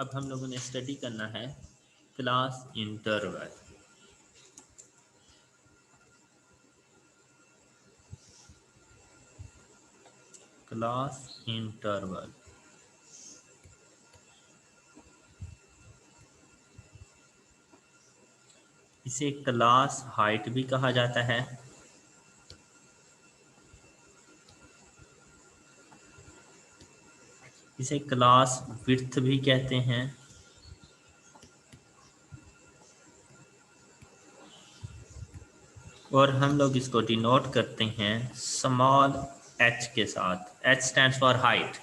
अब हम लोगों ने स्टडी करना है क्लास इंटरवल। क्लास इंटरवल इसे क्लास हाइट भी कहा जाता है, इसे क्लास विड्थ भी कहते हैं, और हम लोग इसको डिनोट करते हैं स्मॉल h के साथ। h stands for height.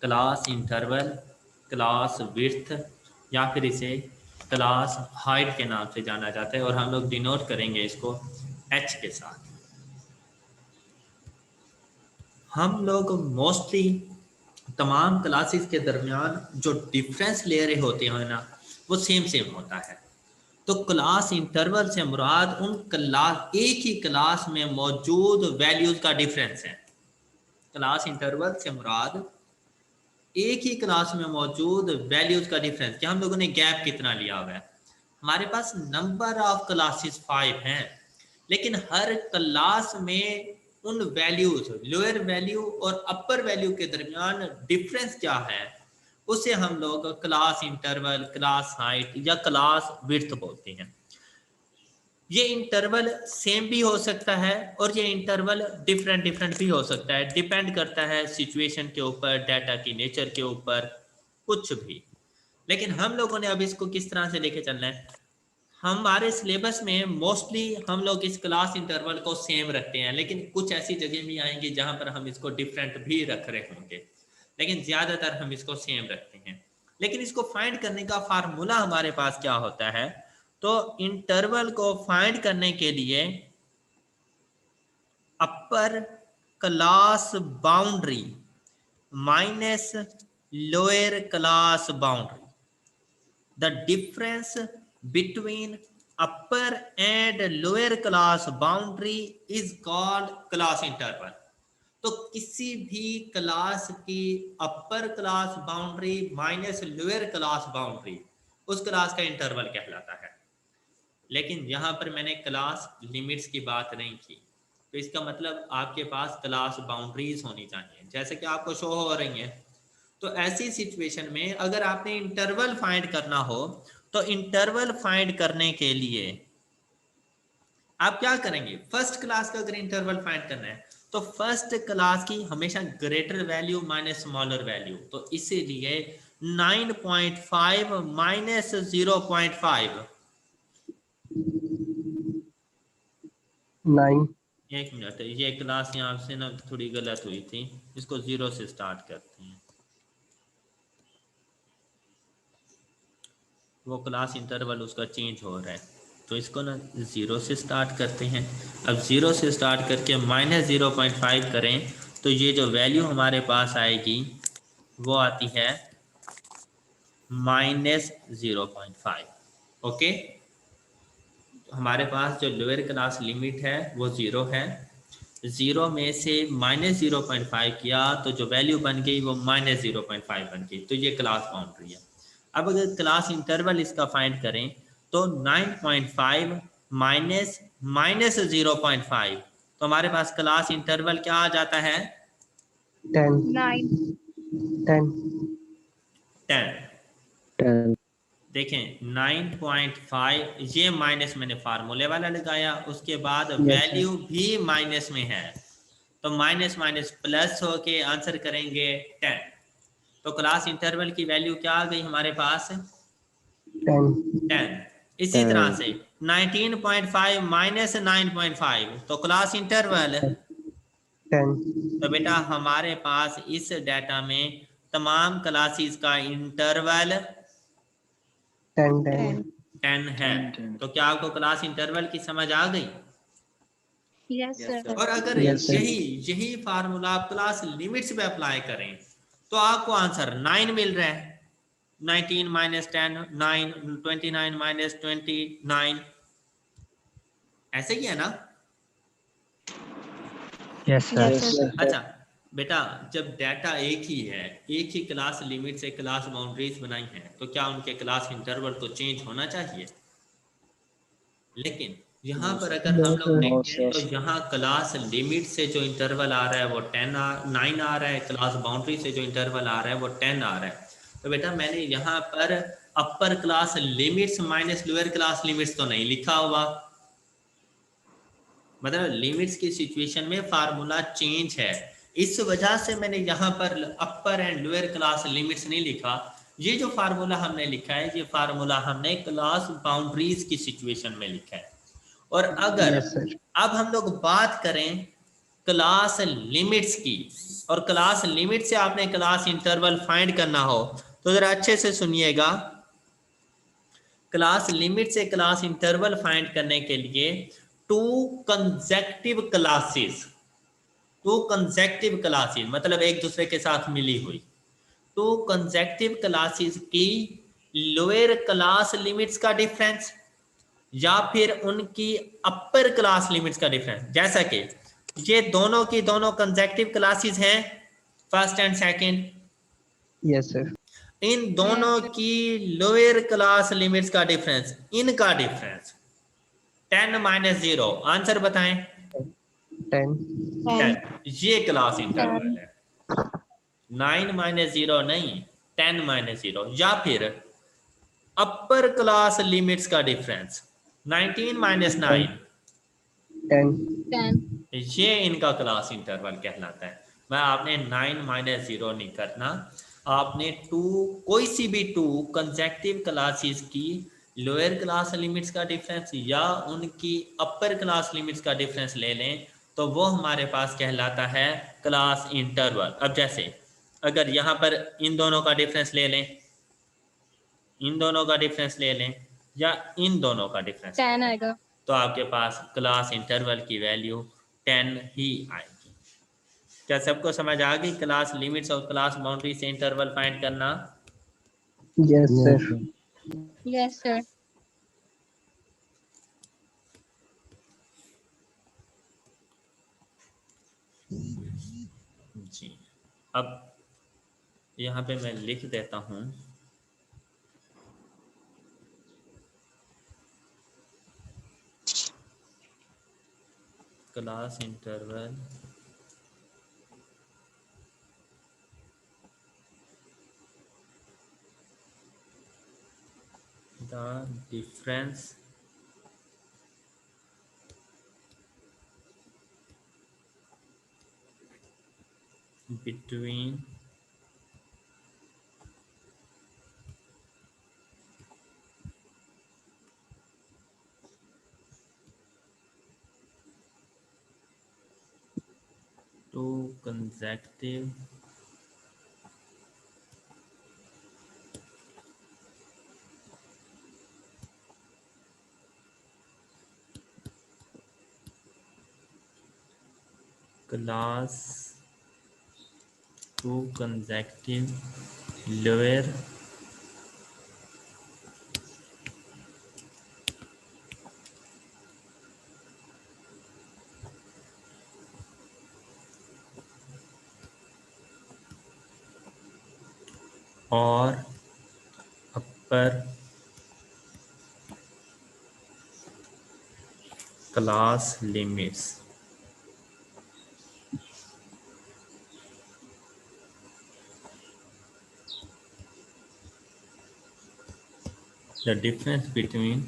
Class interval, class width या फिर इसे क्लास हाइट के नाम से जाना जाता है, और हम लोग डिनोट करेंगे इसको h के साथ। हम लोग मोस्टली तमाम क्लासेस के दरमियान जो डिफरेंस ले रहे होते हैं ना, वो सेम होता है। तो क्लास इंटरवल से मुराद उन क्लास, एक ही क्लास में मौजूद वैल्यूज का डिफरेंस है। क्लास इंटरवल से मुराद एक ही क्लास में मौजूद वैल्यूज का डिफरेंस, कि हम लोगों ने गैप कितना लिया हुआ है। हमारे पास नंबर ऑफ क्लासेस 5 हैं, लेकिन हर क्लास में उन वैल्यूज, लोअर वैल्यू और अपर वैल्यू के दरमियान डिफरेंस क्या है, उसे हम लोग क्लास इंटरवल, क्लास हाइट या क्लास विड्थ बोलते हैं। ये इंटरवल सेम भी हो सकता है और ये इंटरवल डिफरेंट भी हो सकता है, डिपेंड करता है सिचुएशन के ऊपर, डाटा की नेचर के ऊपर, कुछ भी। लेकिन हम लोगों ने अब इसको किस तरह से लेके चलना है, हमारे सिलेबस में मोस्टली हम लोग इस क्लास इंटरवल को सेम रखते हैं, लेकिन कुछ ऐसी जगह भी आएंगी जहां पर हम इसको डिफरेंट भी रख रहे होंगे, लेकिन ज्यादातर हम इसको सेम रखते हैं। लेकिन इसको फाइंड करने का फार्मूला हमारे पास क्या होता है, तो इंटरवल को फाइंड करने के लिए upper class boundary minus lower class boundary, the difference between upper and lower class boundary is called class interval। तो किसी भी क्लास की upper class boundary minus lower class boundary, उस क्लास का इंटरवल कहलाता है। लेकिन यहां पर मैंने क्लास लिमिट्स की बात नहीं की, तो इसका मतलब आपके पास क्लास बाउंड्रीज होनी चाहिए, जैसे कि आपको शो हो रही है। तो ऐसी सिचुएशन में अगर आपने इंटरवल फाइंड करना हो, तो इंटरवल फाइंड करने के लिए आप क्या करेंगे, फर्स्ट क्लास का अगर इंटरवल फाइंड करना है तो फर्स्ट क्लास की हमेशा greater value minus smaller value, तो इसीलिए 9.5 माइनस 0.5, 9। एक मिनट, ये क्लास यहाँ से ना थोड़ी गलत हुई थी, इसको 0 से स्टार्ट करते हैं। वो क्लास इंटरवल उसका चेंज हो रहा है, तो इसको ना 0 से स्टार्ट करते हैं। अब 0 से स्टार्ट करके माइनस 0.5 करें, तो ये जो वैल्यू हमारे पास आएगी वो आती है माइनस 0.5। ओके, हमारे पास जो लोअर क्लास लिमिट है वो 0 है, 0 में से माइनस 0.5 किया तो जो वैल्यू बन गई वो माइनस 0.5 बन गई, तो ये क्लास बाउंड्री है। अब अगर क्लास इंटरवल इसका फाइंड करें तो 9.5 माइनस माइनस 0.5, तो हमारे पास क्लास इंटरवल क्या आ जाता है, 10। 10। देखें 9.5, ये माइनस मैंने फार्मूले वाला लगाया, उसके बाद वैल्यू भी माइनस में है, तो माइनस माइनस प्लस होके आंसर करेंगे 10। तो क्लास इंटरवल की वैल्यू क्या आ गई हमारे पास, 10। इसी तरह से 19.5 माइनस 9.5, तो क्लास इंटरवल 10। तो बेटा हमारे पास इस डाटा में तमाम क्लासेस का इंटरवल 10 है। तो क्या आपको क्लास इंटरवल की समझ आ गई? Yes sir. और अगर Yes, sir. यही फार्मूला आप क्लास लिमिट्स पे अप्लाई करें तो आपको आंसर 9 मिल रहा है। 19 माइनस 10 9, 29 माइनस 29, ऐसे ही है ना? Yes, sir. Yes, sir. अच्छा, बेटा जब डाटा एक ही है, एक ही क्लास लिमिट से क्लास बाउंड्रीज बनाई हैं, तो क्या उनके क्लास इंटरवल को चेंज होना चाहिए? लेकिन यहाँ पर अगर हम लोग देखें तो यहाँ क्लास लिमिट से जो इंटरवल आ रहा है वो 9 आ रहा है, क्लास बाउंड्री से जो इंटरवल आ रहा है वो 10 आ रहा है। तो बेटा मैंने यहाँ पर upper class limits minus lower class limits तो नहीं लिखा हुआ, मतलब लिमिट्स की सिचुएशन में फार्मूला चेंज है, इस वजह से मैंने यहाँ पर अपर एंड लोअर क्लास लिमिट्स नहीं लिखा। ये जो फार्मूला हमने लिखा है, ये फार्मूला हमने क्लास बाउंड्रीज की सिचुएशन में लिखा है। और अगर Yes, sir. अब हम लोग बात करें क्लास लिमिट्स की, और क्लास लिमिट से आपने क्लास इंटरवल फाइंड करना हो, तो जरा अच्छे से सुनिएगा। क्लास लिमिट से क्लास इंटरवल फाइंड करने के लिए टू कंसेक्टिव क्लासेस मतलब एक दूसरे के साथ मिली हुई, टू कंसेक्टिव क्लासेस की लोअर क्लास लिमिट्स का डिफरेंस या फिर उनकी अपर क्लास लिमिट्स का डिफरेंस। जैसा कि ये दोनों की दोनों कंसेक्टिव क्लासेस हैं, first and second, Yes, sir. इन दोनों की लोअर क्लास लिमिट्स का डिफरेंस, इनका डिफरेंस 10 माइनस 0, आंसर बताएं। 10. 10, ये क्लास इंटरवल है। 9 माइनस 0 नहीं, 10 माइनस 0, या फिर अपर क्लास लिमिट्स का डिफरेंस 19 माइनस 9, 10. 10. ये इनका क्लास इंटरवल कहलाता है। मैं आपने 9 माइनस 0 नहीं करना, आपने कोई सी भी टू कंसेक्टिव क्लासेस की लोअर क्लास लिमिट्स का डिफरेंस या उनकी अपर क्लास लिमिट्स का डिफरेंस ले लें, तो वो हमारे पास कहलाता है क्लास इंटरवल। अब जैसे अगर यहाँ पर इन दोनों का डिफरेंस ले लें, इन दोनों का डिफरेंस ले लें, या इन दोनों का डिफरेंस, 10 आएगा। तो आपके पास क्लास इंटरवल की वैल्यू 10 ही आएगी। क्या सबको समझ आ गई क्लास लिमिट्स और क्लास बाउंड्री से इंटरवल फाइंड करना? Yes, sir. Yes, sir. जी, अब यहाँ पे मैं लिख देता हूँ class interval the difference between two consecutive class, two consecutive lower और upper class limits the difference between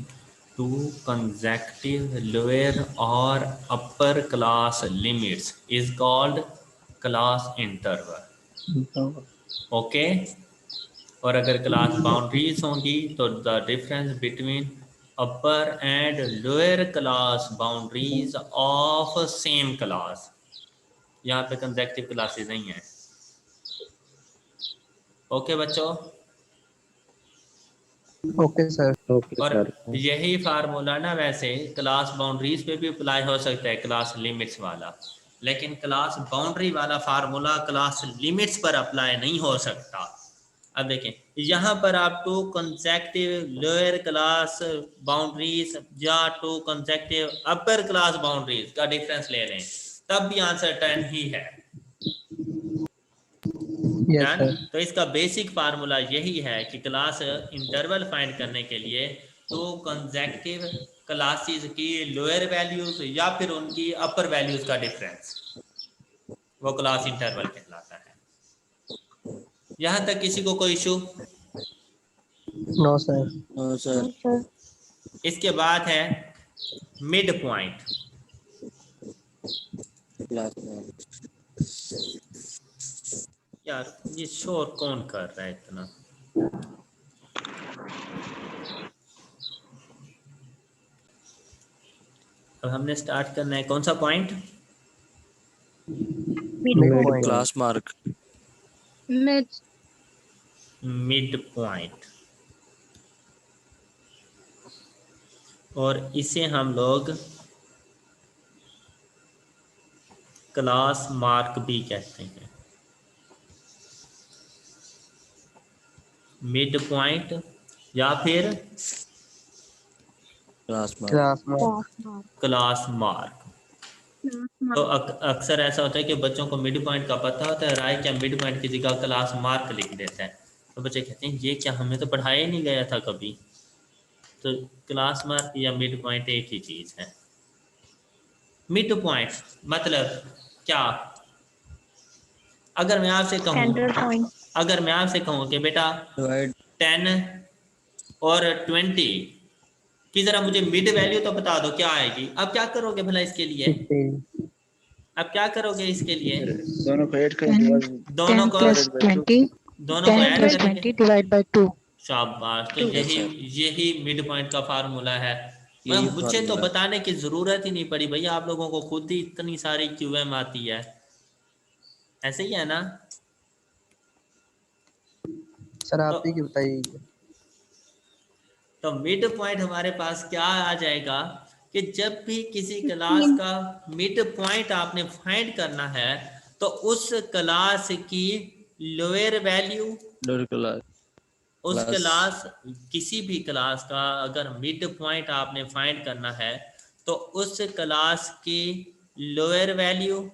two consecutive lower or upper class limits is called class interval. Okay और अगर क्लास बाउंड्रीज होंगी तो the difference between upper and lower class boundaries of same class, यहाँ पे consecutive classes नहीं है। Okay बच्चों, Okay, sir. और यही फार्मूला ना वैसे क्लास बाउंड्रीज पे भी अप्लाई हो सकता है, क्लास लिमिट्स वाला, लेकिन क्लास बाउंड्री वाला फार्मूला क्लास लिमिट्स पर अप्लाई नहीं हो सकता। अब देखें यहाँ पर आप two consecutive lower class boundaries या two consecutive upper class boundaries का डिफरेंस ले लें, तब भी आंसर 10 ही है। Yes, done. sir. तो इसका बेसिक फार्मूला यही है कि क्लास इंटरवल फाइंड करने के लिए तो कंसेक्यूटिव क्लासेस की लोअर वैल्यूज या फिर उनकी अपर वैल्यूज का डिफरेंस वो क्लास इंटरवल कहलाता है। यहां तक किसी को कोई issue? No, sir. No sir. No, sir. इसके बाद है मिड पॉइंट। क्लास में यार ये शोर कौन कर रहा है इतना? अब हमने स्टार्ट करना है कौन सा point? Midpoint. Class mark Mid. Mid point. और इसे हम लोग क्लास मार्क भी कहते हैं। मिड पॉइंट या फिर class mark Class mark. Class mark. Class mark. Class तो mark. अक्सर ऐसा होता है कि बच्चों को मिड पॉइंट का पता होता है, राय क्या मिड पॉइंट की जगह क्लास मार्क लिख देता है, तो बच्चे कहते हैं ये क्या, हमें तो पढ़ाया ही नहीं गया था कभी। तो क्लास मार्क या मिड पॉइंट एक ही चीज है। मिड पॉइंट मतलब क्या? अगर मैं आपसे Center कहूँ point. अगर मैं आपसे कहूँ कि बेटा डिवाइड 10 और 20 की जरा मुझे मिड वैल्यू तो बता दो क्या आएगी, अब क्या करोगे भला इसके लिए? 15. अब क्या करोगे इसके लिए? दोनों को ऐड 10, दोनों 10 को plus 20. दोनों को 10 ऐड plus करेंगे। 20 divide by 2. शाबाश। तो 2. Yes, यही sir. यही मिड पॉइंट का फार्मूला है। यही मुझे तो फार्मूला। बताने की जरूरत ही नहीं पड़ी भैया, आप लोगों को खुद ही इतनी सारी क्यूएम आती है। ऐसे ही है ना? सर आप तो ही की बताइए। तो मिड पॉइंट हमारे पास क्या आ जाएगा कि जब भी किसी क्लास 15. का मिड पॉइंट आपने फाइंड करना है तो उस क्लास की लोअर वैल्यू, लोअर क्लास उस क्लास क्लास किसी भी क्लास का अगर मिड पॉइंट आपने फाइंड करना है तो उस क्लास की lower value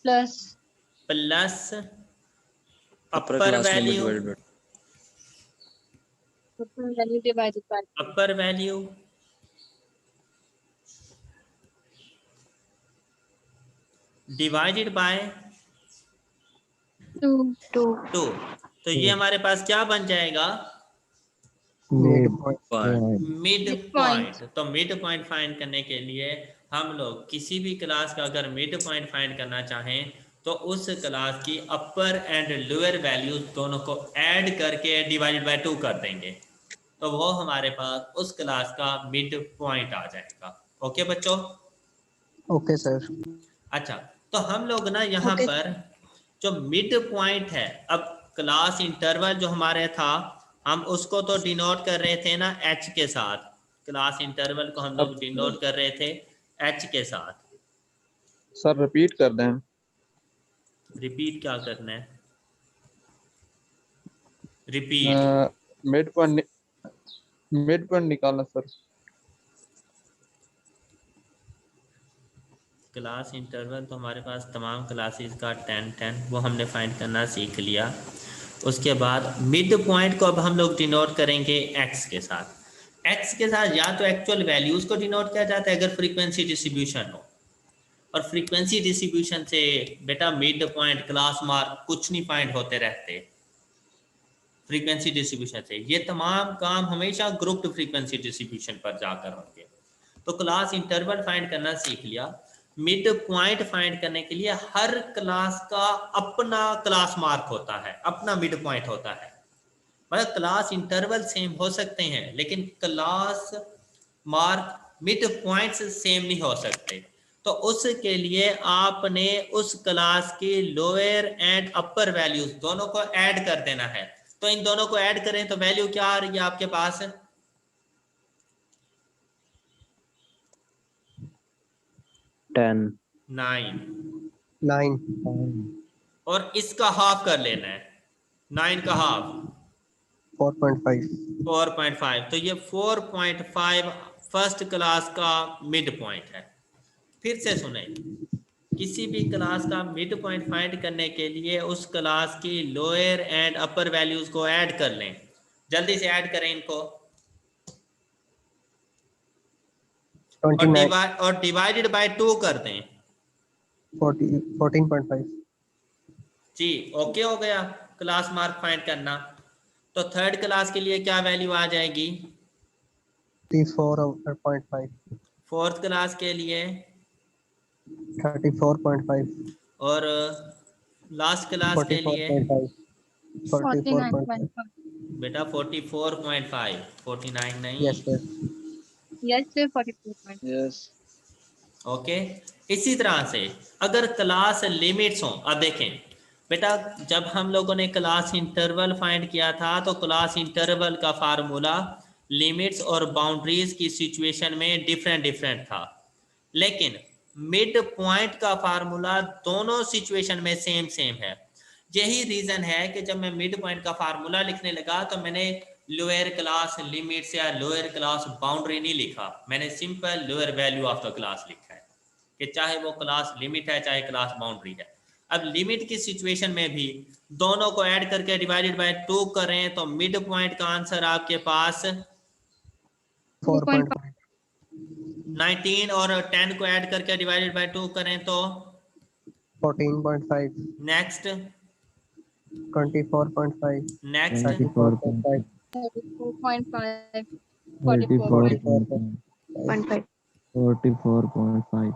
Plus. Plus upper upper class limit value, divided by Total value divided by 2. Upper value divided by 2. 2. 2। तो ये हमारे पास क्या बन जाएगा? Midpoint. Point. Mid Midpoint. Point. तो मिड पॉइंट फाइंड करने के लिए हम लोग किसी भी क्लास का अगर मिड पॉइंट फाइंड करना चाहें तो उस क्लास की अपर एंड लोअर वैल्यूज दोनों को ऐड करके डिवाइडेड बाय 2 कर देंगे, तो वो हमारे पास उस क्लास का मिड पॉइंट आ जाएगा। ओके बच्चों? Okay, sir. अच्छा, तो हम लोग ना यहाँ Okay. पर जो मिड पॉइंट है, अब क्लास इंटरवल जो हमारे था हम उसको तो डिनोट कर रहे थे ना एच के साथ। क्लास इंटरवल को हम लोग डिनोट कर रहे थे एच के साथ। सर रिपीट कर दें। रिपीट क्या करना है? रिपीट मिड पॉइंट निकालना सर। क्लास इंटरवल तो हमारे पास तमाम क्लासेस का 10 वो हमने फाइंड करना सीख लिया। उसके बाद मिड पॉइंट को अब हम लोग डिनोट करेंगे एक्स के साथ। एक्स के साथ या तो एक्चुअल वैल्यूज को डिनोट किया जाता है अगर फ्रीक्वेंसी डिस्ट्रीब्यूशन हो, और फ्रीक्वेंसी डिस्ट्रीब्यूशन से बेटा मिड पॉइंट क्लास मार्क कुछ नहीं फाइंड होते रहते। फ्रीक्वेंसी डिस्ट्रीब्यूशन से ये तमाम काम हमेशा ग्रुप्ड फ्रीक्वेंसी डिस्ट्रीब्यूशन पर जाकर होंगे। तो क्लास इंटरवल फाइंड करना सीख लिया। मिड पॉइंट फाइंड करने के लिए हर क्लास का अपना क्लास मार्क होता है, अपना मिड पॉइंट होता है। मतलब क्लास इंटरवल सेम हो सकते हैं लेकिन class mark mid points same नहीं हो सकते। तो उसके लिए आपने उस क्लास की लोअर एंड अपर वैल्यूज दोनों को ऐड कर देना है। तो इन दोनों को ऐड करें तो वैल्यू क्या आ रही है आपके पास? 10 9। 9. और इसका हाफ कर लेना है, 9 का हाफ 4.5. 4.5। तो ये 4.5 फर्स्ट क्लास का मिड पॉइंट है। फिर से सुने, किसी भी क्लास का मिड पॉइंट फाइंड करने के लिए उस क्लास की लोअर एंड अपर वैल्यूज को ऐड कर लें। जल्दी से ऐड करें इनको, और 29 डिवाइडेड बाय 2 कर दें। 14.5 जी ओके हो गया क्लास मार्क फाइंड करना। तो थर्ड क्लास के लिए क्या वैल्यू आ जाएगी? 34.5 फोर्थ क्लास के लिए 34.5 और लास्ट क्लास के लिए 44.5 44.5 49.5. बेटा 44.5, 49 नहीं। Yes sir Yes, sir. 44.5. Yes okay, इसी तरह से अगर क्लास लिमिट्स हो, अब देखें बेटा जब हम लोगों ने क्लास इंटरवल फाइंड किया था तो क्लास इंटरवल का फार्मूला लिमिट्स और बाउंड्रीज की सिचुएशन में डिफरेंट था, लेकिन मिड पॉइंट का फार्मूला दोनों सिचुएशन में सेम है। यही रीजन है कि जब मैं मिड पॉइंट का फार्मूला लिखने लगा तो मैंने लोअर क्लास लिमिट्स या लोअर क्लास बाउंड्री नहीं लिखा, मैंने simple lower value of the class लिखा है कि चाहे वो क्लास लिमिट है चाहे क्लास बाउंड्री है। अब लिमिट की सिचुएशन में भी दोनों को ऐड करके डिवाइडेड बाय 2 करें तो मिड पॉइंट का आंसर आपके पास 4.5 19 और 10 को ऐड करके डिवाइडेड बाय 2 करें तो 14.5 नेक्स्ट 24.5 नेक्स्ट 34.5 34.5. 44.5 44.5. 44.5.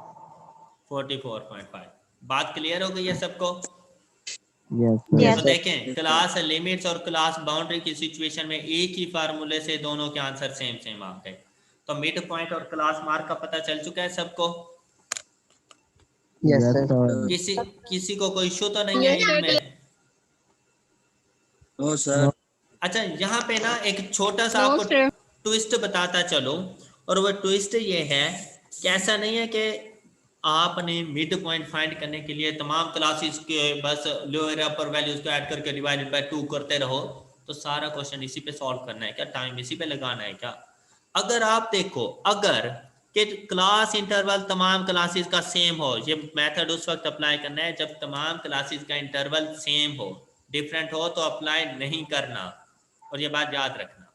44.5। बात क्लियर हो गई है सबको? Yes, sir. Yes. तो देखें क्लास लिमिट्स और क्लास बाउंड्री की सिचुएशन में एक ही फार्मूले से दोनों के आंसर सेम आ गए। तो मिड पॉइंट और क्लास मार्क का पता चल चुका है सबको? Yes Yes, sir sir. किसी को कोई इशू तो नहीं है Yes, sir. इनमें? नो सर अच्छा यहाँ पे ना एक छोटा सा No, आपको sir. ट्विस्ट बताता चलो, और वो ट्विस्ट ये है कि ऐसा नहीं है कि आपने मिड पॉइंट फाइंड करने के लिए तमाम क्लासेस के बस लोअर अपर वैल्यूज को ऐड करके डिवाइडेड बाय 2 करते रहो तो सारा क्वेश्चन इसी पे सॉल्व करना है क्या? टाइम इसी पे लगाना है क्या? अगर आप देखो, अगर कि क्लास इंटरवल तमाम क्लासेस का सेम हो, ये मेथड उस वक्त अप्लाई करना है जब तमाम क्लासेस का इंटरवल सेम हो, डिफरेंट हो तो अप्लाई नहीं करना। और ये बात याद रखना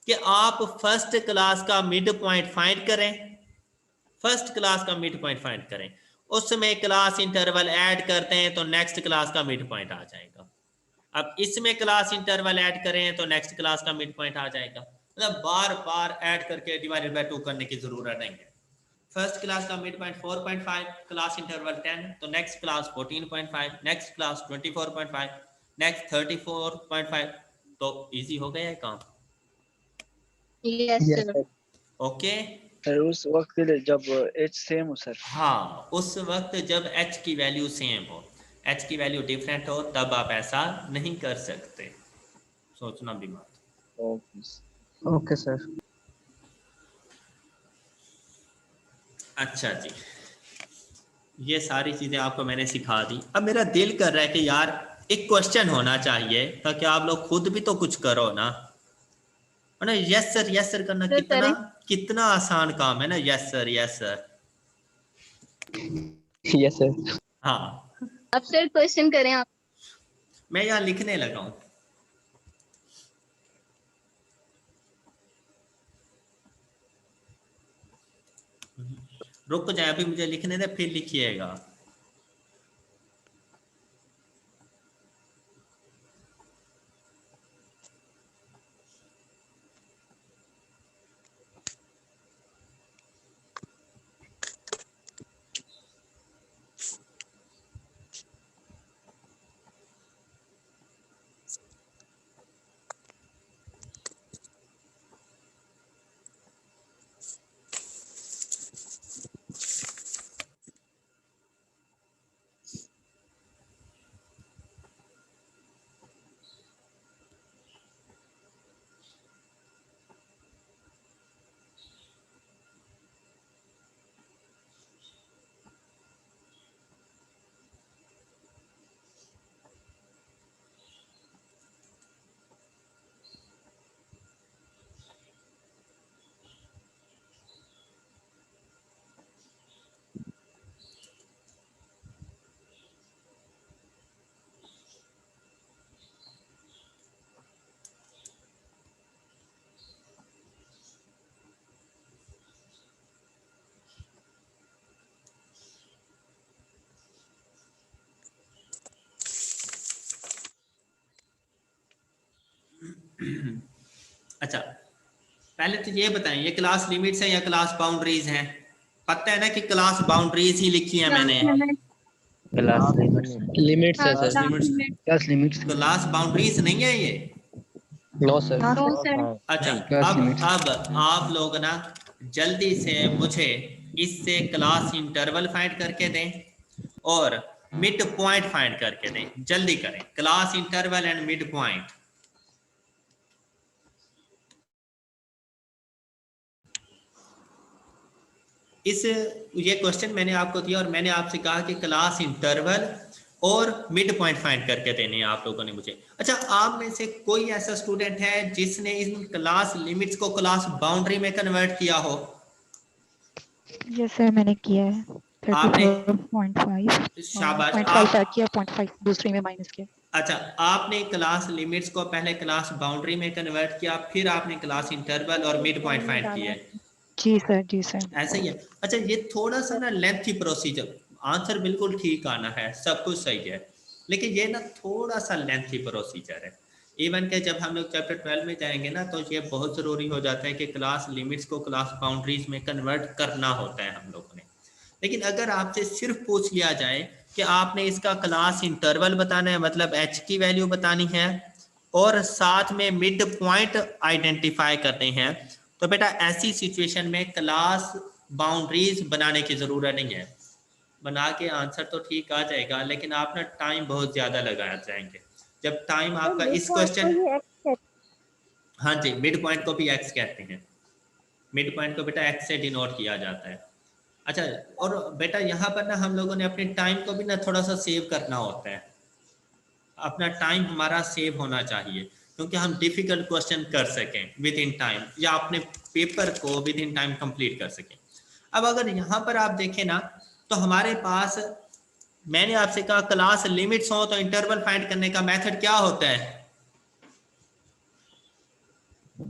कि आप फर्स्ट क्लास का मिड पॉइंट फाइंड करें, फर्स्ट क्लास का मिड पॉइंट फाइंड करें, उसमें क्लास इंटरवल ऐड करते हैं तो नेक्स्ट क्लास का मिड पॉइंट आ जाएगा। अब इसमें क्लास इंटरवल ऐड करें तो नेक्स्ट क्लास का मिड पॉइंट आ जाएगा। मतलब बार बार ऐड करके डिवाइडेड बाय 2 करने की जरूरत नहीं है। फर्स्ट क्लास का मिड पॉइंट 4.5, क्लास इंटरवल 10, तो next class 14.5, next class 24.5, next 34.5, तो इजी हो गया है काम। Yes, yes sir. Sir okay sir उस वक्त के लिए जब एच सेम हो सर हाँ, उस वक्त जब h की वैल्यू सेम हो, h की वैल्यू डिफरेंट हो तब आप ऐसा नहीं कर सकते, सोचना भी मत। ओके ओके सर अच्छा जी, ये सारी चीज़ें आपको मैंने सिखा दी। अब मेरा दिल कर रहा है कि यार एक क्वेश्चन होना चाहिए ताकि आप लोग खुद भी तो कुछ करो ना, है ना? यस सर करना Sir, कितना करें. कितना आसान काम है ना, यस सर। यस सर हाँ, अब सर क्वेश्चन करें आप. मैं यहाँ लिखने लगा हूँ। रुक जाए, अभी मुझे लिखने दे फिर लिखिएगा। पहले तो ये बताएं ये क्लास लिमिट्स है या क्लास बाउंड्रीज हैं? पता है ना कि क्लास बाउंड्रीज ही लिखी है मैंने। क्लास लिमिट्स है class sir. Limits, class limits class boundaries नहीं है ये। No sir. No sir. अच्छा Class अब limits। अब आप लोग ना जल्दी से मुझे इससे क्लास इंटरवल फाइंड करके दें और मिड पॉइंट फाइंड करके दें। जल्दी करें, class interval and mid point. ये क्वेश्चन मैंने आपको दिया और मैंने आपसे कहा कि क्लास इंटरवल और मिड पॉइंट फाइंड करके देने हैं आप लोगों ने मुझे। अच्छा, आप में से कोई ऐसा स्टूडेंट है जिसने इन क्लास लिमिट्स को क्लास बाउंड्री में कन्वर्ट किया हो? यस सर, मैंने किया है। आपने 34.5 शाबाश 0.5 ऐड आप। किया, 0.5 दूसरी में माइनस किया। अच्छा, आपने क्लास लिमिट्स को पहले क्लास बाउंड्री में कन्वर्ट किया, फिर आपने क्लास इंटरवल और मिड पॉइंट फाइंड किया है। जी सर, जी सर। ऐसा ही है। अच्छा, ये थोड़ा सा ना लेंथी प्रोसीजर, आंसर बिल्कुल ठीक आना है, सब कुछ सही है, लेकिन ये ना थोड़ा सा लेंथी प्रोसीजर है। इवन के जब हम लोग चैप्टर 12 में जाएंगे ना तो ये बहुत ज़रूरी हो जाता है कि क्लास लिमिट्स को क्लास बाउंड्रीज में कन्वर्ट करना होता है हम लोगों ने। लेकिन अगर आपसे सिर्फ पूछ लिया जाए कि आपने इसका क्लास इंटरवल बताना है, मतलब एच की वैल्यू बतानी है और साथ में मिड पॉइंट आइडेंटिफाई करते हैं, तो बेटा ऐसी सिचुएशन में क्लास बाउंड्रीज बनाने की ज़रूरत नहीं है। बना के आंसर तो ठीक आ जाएगा, लेकिन आप ना टाइम बहुत ज़्यादा लगा जाएंगे। जब टाइम आपका इस क्वेश्चन, हाँ जी, मिड पॉइंट को भी एक्स कहते हैं। मिड पॉइंट को बेटा एक्स से डिनोट किया जाता है। अच्छा, और बेटा यहाँ पर ना हम लोगों ने अपने टाइम को भी ना थोड़ा सा सेव करना होता है। अपना टाइम हमारा सेव होना चाहिए क्योंकि हम डिफिकल्ट क्वेश्चन कर सकें विद इन टाइम, या अपने पेपर को विद इन टाइम कंप्लीट कर सकें। अब अगर यहाँ पर आप देखें ना तो हमारे पास, मैंने आपसे कहा क्लास लिमिट्स हो तो इंटरवल फाइंड करने का मेथड क्या होता है?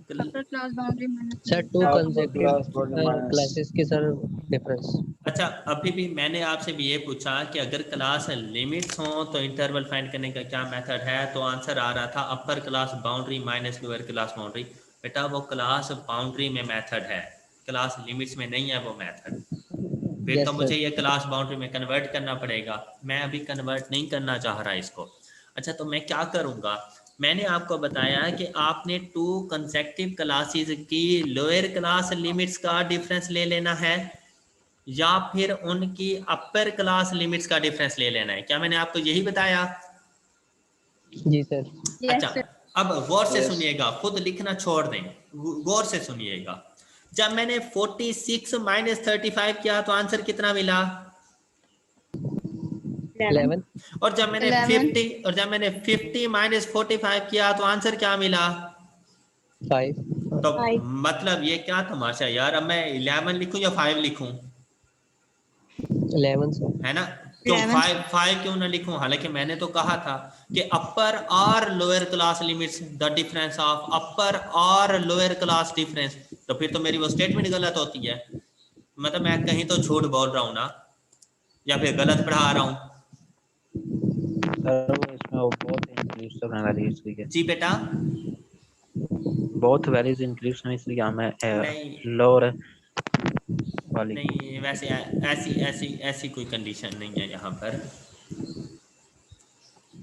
Class boundary minus sir to Class consecutive classes के सर डिफरेंस। अच्छा, अभी भी मैंने आपसे भी ये पूछा कि अगर क्लास लिमिट्स हो तो इंटरवल फाइंड करने का क्या मेथड है, तो आंसर आ रहा था upper class boundary minus lower class boundary. बेटा वो क्लास बाउंड्री में मेथड है, क्लास लिमिट्स में नहीं है वो मेथड। फिर Yes, तो मुझे sir. ये क्लास बाउंड्री में कन्वर्ट करना पड़ेगा। मैं अभी कन्वर्ट नहीं करना चाह रहा इसको। अच्छा, तो मैं क्या करूँगा, मैंने आपको बताया कि आपने टू कंसेक्टिव क्लासेस की लोअर क्लास लिमिट्स का डिफरेंस ले लेना है या फिर उनकी अपर क्लास लिमिट्स का डिफरेंस ले लेना है। क्या मैंने आपको यही बताया? जी सर। अच्छा, यस सर। अब गौर से Yes. सुनिएगा, खुद लिखना छोड़ दें, गौर से सुनिएगा। जब मैंने 46 माइनस 35 किया तो आंसर कितना मिला? 11। और जब मैंने 50 माइनस 45 किया तो आंसर क्या मिला? 5। तो मतलब ये क्या तमाशा यार, अब मैं 11 लिखूं या 5 लिखूं? 11 सर। है ना, क्यों 11। 5 क्यों ना लिखूं? हालांकि मैंने तो कहा था कि अपर और lower class limits the difference of upper और लोअर क्लास डिफरेंस, तो फिर तो मेरी वो स्टेटमेंट गलत होती है। मतलब मैं कहीं तो झूठ बोल रहा हूं ना, या फिर गलत पढ़ा रहा हूं। सर वो इसमें वो बहुत इंक्लूड सब है वैल्यूज की, जी बेटा, बहुत वैल्यूज इंक्लूड हैं, इसलिए हमें नहीं लोअर वाली। नहीं, वैसे ऐसी ऐसी ऐसी कोई कंडीशन नहीं है यहाँ पर।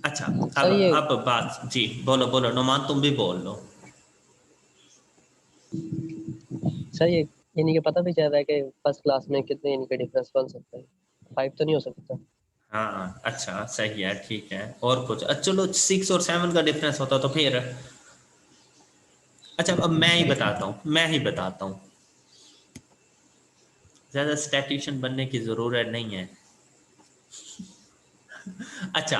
अच्छा, सर ये अब बात, जी बोलो बोलो नुमान, तुम भी बोल लो। सर ये इन्हीं के पता भी चल रहा है कि फर्स्ट क्लास में कितने इनके डिफरेंस बन सकता है। 5 तो नहीं हो सकता। हाँ अच्छा, सही है, ठीक है। और कुछ? चलो 6 और 7 का डिफरेंस होता तो फिर। अच्छा, अब मैं ही बताता हूँ, ज़्यादा स्टैटिशियन बनने की ज़रूरत नहीं है। अच्छा,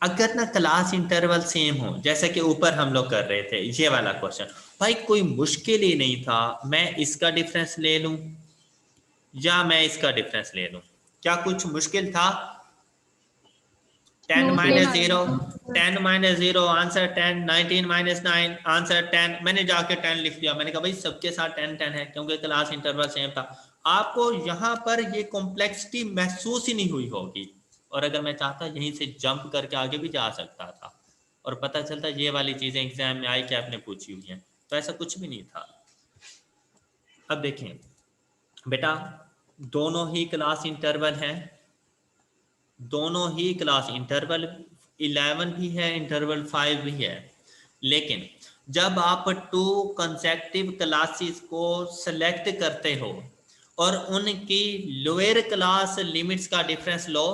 अगर ना क्लास इंटरवल सेम हो, जैसे कि ऊपर हम लोग कर रहे थे ये वाला क्वेश्चन, भाई कोई मुश्किल ही नहीं था, मैं इसका डिफरेंस ले लूं या मैं इसका डिफरेंस ले लूं, क्या कुछ मुश्किल था? 10 No, minus sir. 0, 10 minus 0 answer 10, 19 minus 9 answer 10। मैंने जाके 10 लिख दिया, मैंने कहा भाई सबके साथ 10 10 है क्योंकि क्लास इंटरवल सेम था। आपको यहाँ पर ये कॉम्प्लेक्सिटी महसूस ही नहीं हुई होगी, और अगर मैं चाहता यहीं से जंप करके आगे भी जा सकता था और पता चलता ये वाली चीज़ें एग्जाम में आई कि आपने पूछी हुई हैं, तो ऐसा कुछ भी नहीं था। अब देखें बेटा, दोनों ही क्लास इंटरवल हैं, दोनों ही क्लास इंटरवल 11 भी है, इंटरवल 5 भी है, लेकिन जब आप 2 कंसेक्टिव क्लासेस को सेलेक्ट करते हो और उनकी लोअर क्लास लिमिट्स का डिफरेंस लो,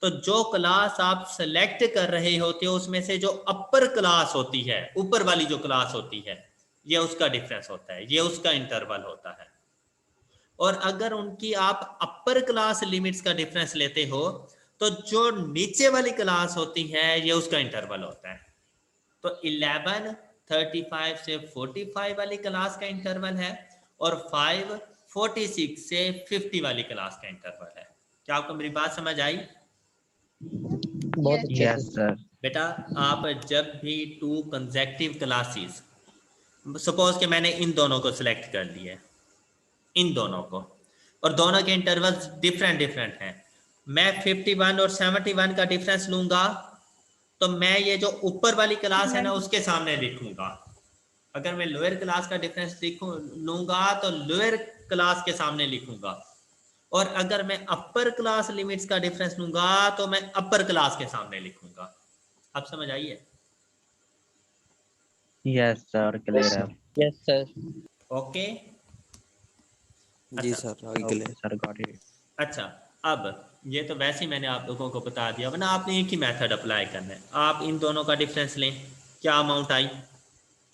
तो जो क्लास आप सेलेक्ट कर रहे होते हो उसमें से जो अपर क्लास होती है, ऊपर वाली जो क्लास होती है, ये उसका डिफरेंस होता है, ये उसका इंटरवल होता है। और अगर उनकी आप अपर क्लास लिमिट्स का डिफरेंस लेते हो तो जो नीचे वाली क्लास होती है ये उसका इंटरवल होता है। तो 11 35 से 45 वाली क्लास का इंटरवल है और 5 46 से 50 वाली क्लास का इंटरवल है। क्या आपको मेरी बात समझ आई? बहुत अच्छे यस से। सर। बेटा आप जब भी 2 कंसेक्टिव क्लासेस, सपोज कि मैंने इन दोनों को सिलेक्ट कर लिया, इन दोनों को, और दोनों के इंटरवल्स डिफरेंट डिफरेंट हैं, मैं 51 और 71 का डिफरेंस लूंगा तो मैं ये जो ऊपर वाली क्लास है ना उसके सामने लिखूंगा। अगर मैं लोअर क्लास का डिफरेंस लूंगा तो लोअर क्लास के सामने लिखूंगा, और अगर मैं अपर क्लास लिमिट्स का डिफरेंस लूंगा तो मैं अपर क्लास के सामने लिखूंगा। अब समझ आई है? यस सर, क्लियर है। Yes sir. ओके जी अच्छा, सर, आगे okay clear. Sir, got it. अच्छा अब ये तो वैसे ही मैंने आप लोगों को बता दिया, वरना आपने एक ही मेथड अप्लाई करना है। आप इन दोनों का डिफरेंस लें, क्या अमाउंट आई,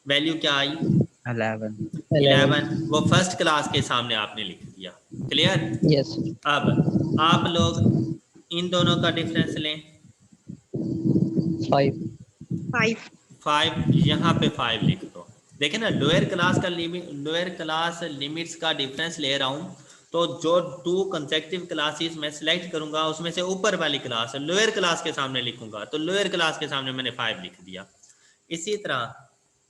वैल्यू क्या आई? 11। 11, वो फर्स्ट क्लास के सामने आपने लिख दिया। क्लियर? यस। अब आप लोग इन दोनों का डिफरेंस लें, 5 5, यहाँ पे 5 लिख दो। देखें ना, लोअर क्लास का लोअर क्लास लिमिट्स का डिफरेंस ले रहा हूँ, तो जो 2 कंसेक्टिव क्लासेस मैं सिलेक्ट करूंगा उसमें से ऊपर वाली क्लास लोअर क्लास के सामने लिखूंगा, तो लोअर क्लास के सामने मैंने 5 लिख दिया। इसी तरह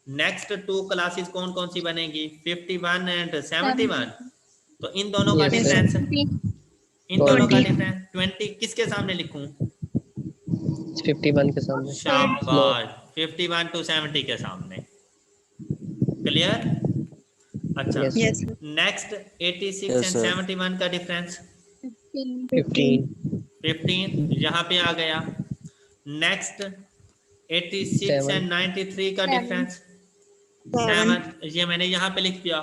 नेक्स्ट 2 क्लासेस कौन कौन सी बनेगी, 51 एंड 71, तो इन दोनों का Yes, sir. डिफरेंस, 20 इन दोनों का 20 डिफरेंस 20 किसके सामने लिखूं? 51 के सामने। शाबाश, 51 to 70 के सामने। क्लियर? अच्छा, Yes. Yes. Next 86 Yes, and sir. 71 का डिफरेंस 15 15 यहाँ पे आ गया। नेक्स्ट 86 7 एंड 93 का Seven. डिफरेंस 7, ये मैंने यहाँ पे लिख दिया।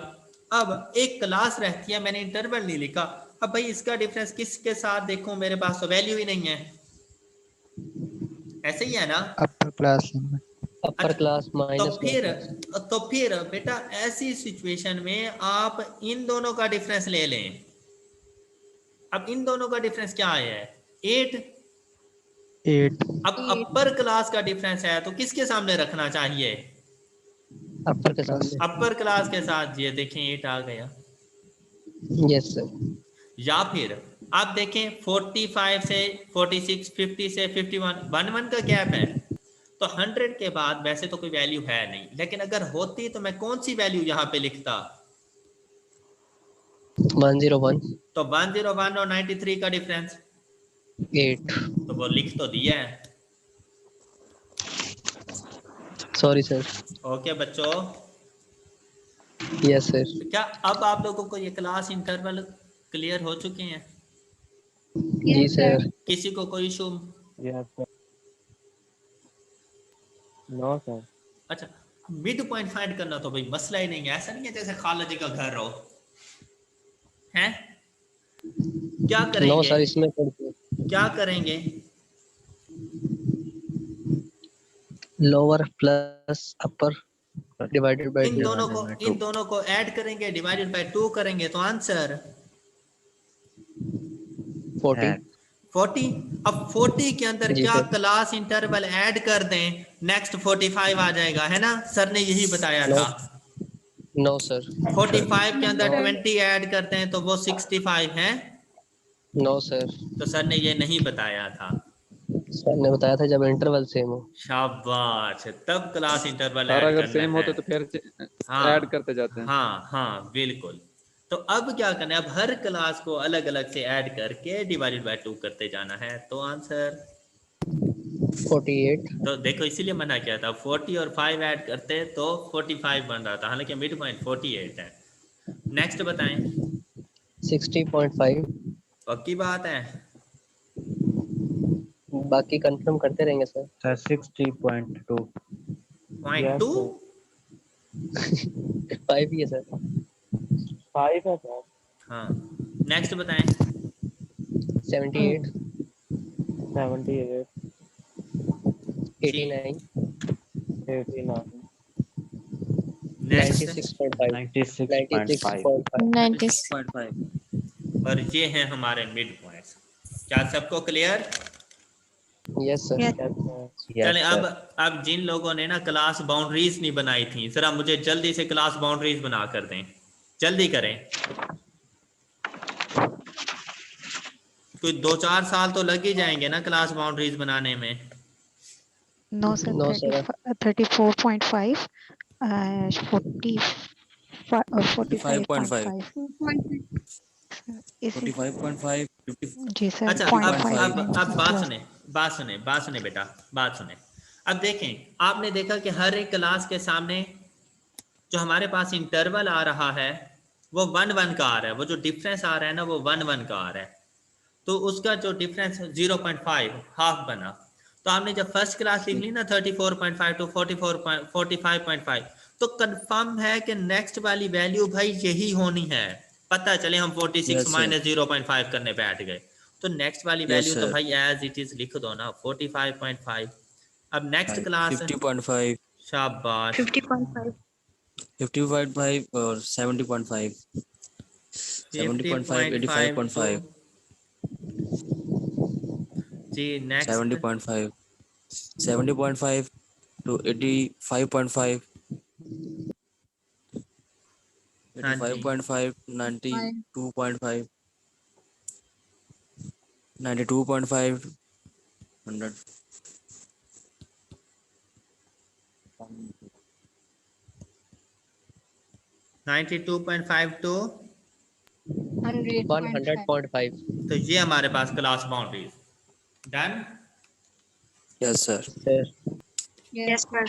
अब एक क्लास रहती है, मैंने इंटरवल नहीं लिखा। अब भाई इसका डिफरेंस किसके साथ देखूं, मेरे पास तो वैल्यू ही नहीं है, ऐसे ही है ना? अपर क्लास अपर क्लास तो माइनस फिर बेटा ऐसी सिचुएशन में आप इन दोनों का डिफरेंस ले लें। अब इन दोनों का डिफरेंस क्या आया है, 8। 8 अब अपर क्लास का डिफरेंस है तो किसके सामने रखना चाहिए? अपर के सामने। अपर क्लास के साथ। ये देखें 8 आ गया। Yes sir. या फिर आप देखें 45 से 46, 50 से 51, 1 का गैप है, तो 100 के बाद वैसे तो कोई वैल्यू है नहीं, लेकिन अगर होती तो मैं कौन सी वैल्यू यहाँ पे लिखता? 101 तो 101 और 93 का डिफरेंस 8। तो वो लिख तो दिया है। Sorry sir. ओके बच्चों, यस सर। क्या अब आप लोगों को ये क्लास इंटरवल क्लियर हो चुके हैं? जी सर। किसी को कोई issue? Yes, sir. No, sir. अच्छा, मिड पॉइंट फाइंड करना तो भाई मसला ही नहीं है। ऐसा नहीं है जैसे खाला जी का घर हो, हैं? क्या नो करेंगे? सर, इसमें क्या करेंगे? Lower plus upper divided by इन दोनों को ऐड करेंगे, डिवाइडेड बाय 2 करेंगे, तो आंसर 40। 40। अब 40 के अंदर जी क्या सर। क्लास इंटरवल ऐड कर दें, नेक्स्ट 45 आ जाएगा, है ना? सर ने यही बताया नो। था। No sir. 45 के अंदर 20 ऐड करते हैं तो वो 65 है। No sir. तो सर ने ये नहीं बताया था। सर ने बताया था जब इंटरवल सेम हो। शाबाश, तब क्लास इंटरवल सर ऐड अगर करना सेम है। होते तो फिर हाँ, ऐड करते जाते हैं। हाँ हाँ बिल्कुल। तो अब क्या करना है, अब हर क्लास को अलग अलग से ऐड करके डिवाइडेड बाय 2 करते जाना है, तो आंसर 48। तो देखो इसीलिए मना किया था, 40 और 5 ऐड करते तो 45 बन रहा था, हालांकि मिड पॉइंट 48 है। नेक्स्ट बताएं। 60.5। पक्की बात है? बाकी कंफर्म करते रहेंगे सर। सर 60.2। 0.2 5 ही है सर। 5 है सर। हाँ, नेक्स्ट बताएं। 78। 78, 89। 89, नेक्स्ट 96.5। 96.5। 96.5। 96.5। और ये हैं हमारे मिड पॉइंट्स। क्या सबको क्लियर? Yes sir. Yes. चलें, यस अब सर। जिन लोगों ने ना क्लास बाउंड्रीज नहीं बनाई थी, जरा मुझे जल्दी से क्लास बाउंड्रीज बना कर दें, जल्दी करें। कोई 2-4 साल तो लग ही जाएंगे ना क्लास बाउंड्रीज बनाने में। No sir, No sir। 34.5 45.5 इसी 45.5, 50, जी सर अच्छा, 0.5 अब बात सुने बेटा, बात सुने। अब देखें, आपने देखा कि हर एक क्लास के सामने जो हमारे पास इंटरवल आ रहा है वो 1-1 का आ रहा है, वो जो डिफरेंस आ रहा है ना वो 1-1 का आ रहा है। तो उसका जो डिफरेंस 0.5 हाफ बना। तो आपने जब फर्स्ट क्लास लिख ली ना 34.5 टू 45.5, तो कंफर्म है कि नेक्स्ट वाली वैल्यू भाई यही होनी है। पता चले हम 46 Yes, sir. माइनस 0.5 करने बैठ गए, तो नेक्स्ट वाली Yes, वैल्यू तो sir. भाई एज इट इज लिख दो ना, 45.5। अब नेक्स्ट क्लास 50.5, शाबाश 50.5 50.5 और 70.5, 70.5, 85.5, जी नेक्स्ट 70.5, 70.5 to 85.5, हाँ जी 85.5, 92.5, 92.5, 100. 92.5 टू 100.5 100.5। तो ये हमारे पास class boundaries done. Yes, sir. Sir Yes sir.